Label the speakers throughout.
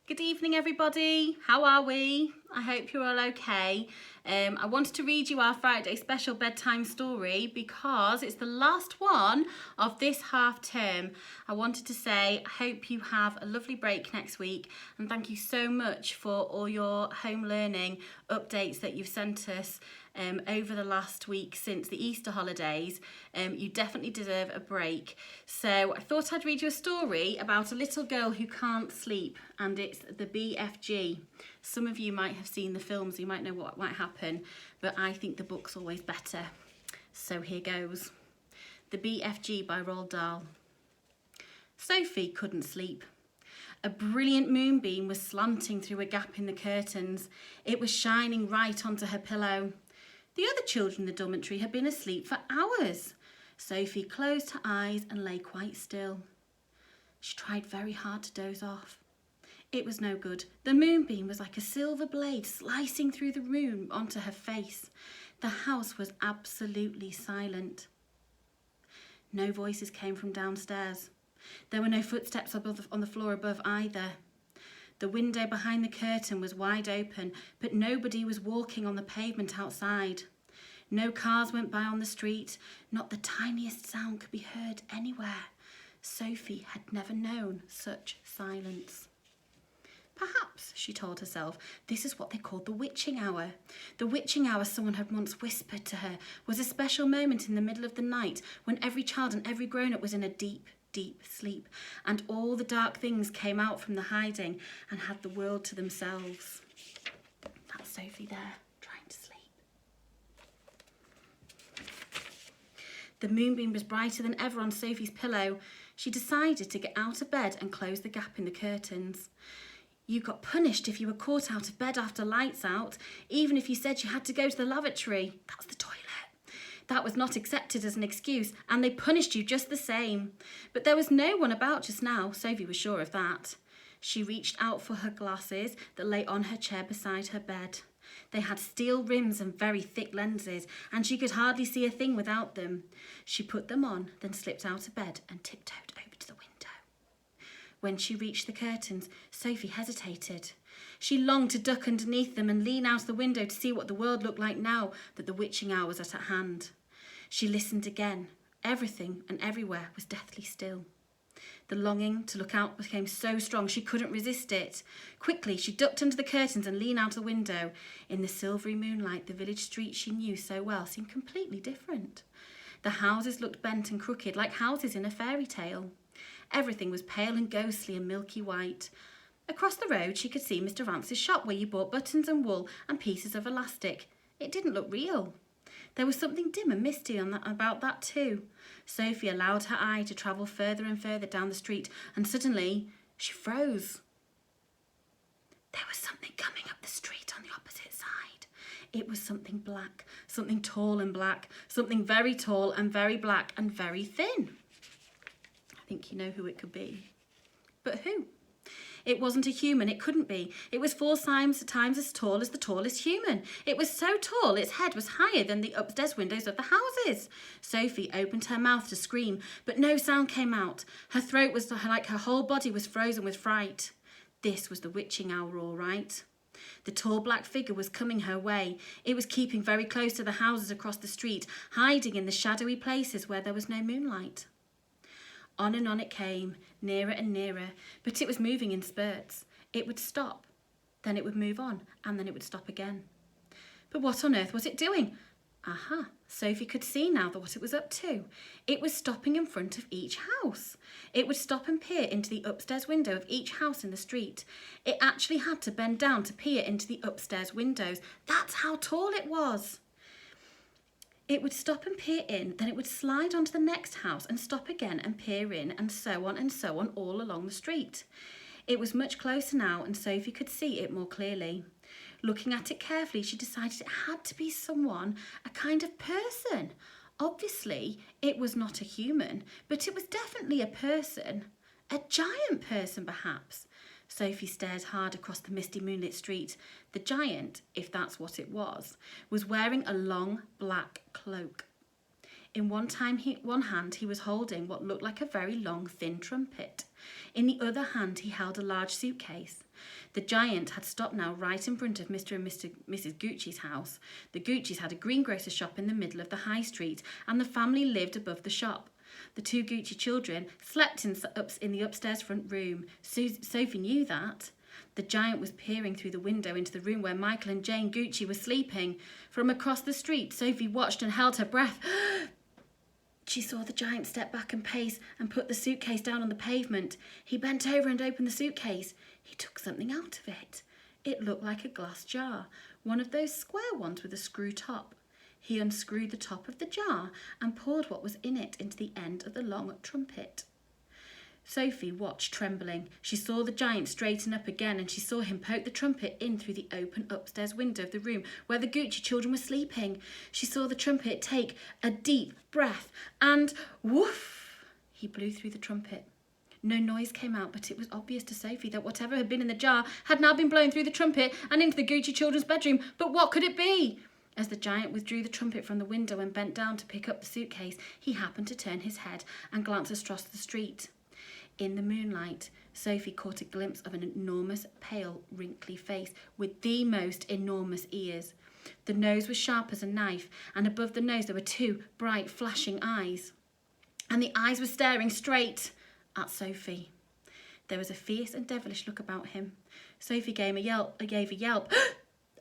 Speaker 1: Good evening, everybody. How are we? I hope you're all okay. I wanted to read you our Friday special bedtime story because it's the last one of this half term. I wanted to say I hope you have a lovely break next week, and thank you so much for all your home learning updates that you've sent us over the last week since the Easter holidays. You definitely deserve a break. So I thought I'd read you a story about a little girl who can't sleep, and it's the BFG. Some of you might have seen the films, you might know what might happen, but I think the book's always better. So here goes. The BFG by Roald Dahl. Sophie couldn't sleep. A brilliant moonbeam was slanting through a gap in the curtains. It was shining right onto her pillow. The other children in the dormitory had been asleep for hours. Sophie closed her eyes and lay quite still. She tried very hard to doze off. It was no good. The moonbeam was like a silver blade slicing through the room onto her face. The house was absolutely silent. No voices came from downstairs. There were no footsteps on the floor above either. The window behind the curtain was wide open, but nobody was walking on the pavement outside. No cars went by on the street. Not the tiniest sound could be heard anywhere. Sophie had never known such silence. Perhaps, she told herself, this is what they called the witching hour. The witching hour, someone had once whispered to her, was a special moment in the middle of the night when every child and every grown-up was in a deep, deep sleep, and all the dark things came out from the hiding and had the world to themselves. That's Sophie there, trying to sleep. The moonbeam was brighter than ever on Sophie's pillow. She decided to get out of bed and close the gap in the curtains. You got punished if you were caught out of bed after lights out, even if you said you had to go to the lavatory. That's the toilet. That was not accepted as an excuse, and they punished you just the same. But there was no one about just now, Sophie was sure of that. She reached out for her glasses that lay on her chair beside her bed. They had steel rims and very thick lenses, and she could hardly see a thing without them. She put them on, then slipped out of bed and tiptoed over to the window. When she reached the curtains, Sophie hesitated. She longed to duck underneath them and lean out the window to see what the world looked like now that the witching hour was at hand. She listened again. Everything and everywhere was deathly still. The longing to look out became so strong she couldn't resist it. Quickly, she ducked under the curtains and leaned out the window. In the silvery moonlight, the village street she knew so well seemed completely different. The houses looked bent and crooked like houses in a fairy tale. Everything was pale and ghostly and milky white. Across the road she could see Mr. Vance's shop where you bought buttons and wool and pieces of elastic. It didn't look real. There was something dim and misty about that too. Sophie allowed her eye to travel further and further down the street, and suddenly she froze. There was something coming up the street on the opposite side. It was something black, something tall and black, something very tall and very black and very thin. I think you know who it could be. But who? It wasn't a human, it couldn't be. It was 4 times as tall as the tallest human. It was so tall its head was higher than the upstairs windows of the houses. Sophie opened her mouth to scream, but no sound came out. Her throat was like her whole body was frozen with fright. This was the witching hour, all right. The tall black figure was coming her way. It was keeping very close to the houses across the street, hiding in the shadowy places where there was no moonlight. On and on it came, nearer and nearer, but it was moving in spurts. It would stop, then it would move on, and then it would stop again. But what on earth was it doing? Aha, Sophie could see now what it was up to. It was stopping in front of each house. It would stop and peer into the upstairs window of each house in the street. It actually had to bend down to peer into the upstairs windows. That's how tall it was. It would stop and peer in, then it would slide onto the next house and stop again and peer in, and so on all along the street. It was much closer now, and Sophie could see it more clearly. Looking at it carefully, she decided it had to be someone, a kind of person. Obviously, it was not a human, but it was definitely a person. A giant person, perhaps. Sophie stared hard across the misty moonlit street. The giant, if that's what it was wearing a long black cloak. In one hand he was holding what looked like a very long, thin trumpet. In the other hand he held a large suitcase. The giant had stopped now right in front of Mr. and Mrs. Gucci's house. The Guccis had a greengrocer's shop in the middle of the high street, and the family lived above the shop. The two Gucci children slept in the upstairs front room. Sophie knew that. The giant was peering through the window into the room where Michael and Jane Gucci were sleeping. From across the street, Sophie watched and held her breath. She saw the giant step back and pace and put the suitcase down on the pavement. He bent over and opened the suitcase. He took something out of it. It looked like a glass jar, one of those square ones with a screw top. He unscrewed the top of the jar and poured what was in it into the end of the long trumpet. Sophie watched, trembling. She saw the giant straighten up again, and she saw him poke the trumpet in through the open upstairs window of the room where the Gucci children were sleeping. She saw the trumpet take a deep breath, and woof! He blew through the trumpet. No noise came out, but it was obvious to Sophie that whatever had been in the jar had now been blown through the trumpet and into the Gucci children's bedroom. But what could it be? As the giant withdrew the trumpet from the window and bent down to pick up the suitcase, he happened to turn his head and glance across the street. In the moonlight, Sophie caught a glimpse of an enormous, pale, wrinkly face with the most enormous ears. The nose was sharp as a knife, and above the nose there were two bright, flashing eyes. And the eyes were staring straight at Sophie. There was a fierce and devilish look about him. Sophie gave a yelp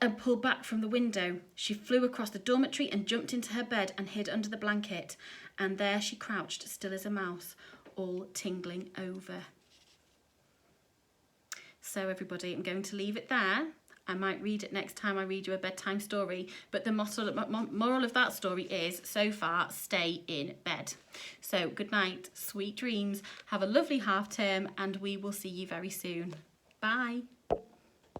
Speaker 1: and pulled back from the window. She flew across the dormitory and jumped into her bed and hid under the blanket. And there she crouched, still as a mouse, all tingling over. So everybody, I'm going to leave it there. I might read it next time I read you a bedtime story, but the moral of that story is, so far, stay in bed. So good night, sweet dreams, have a lovely half term, and we will see you very soon. Bye.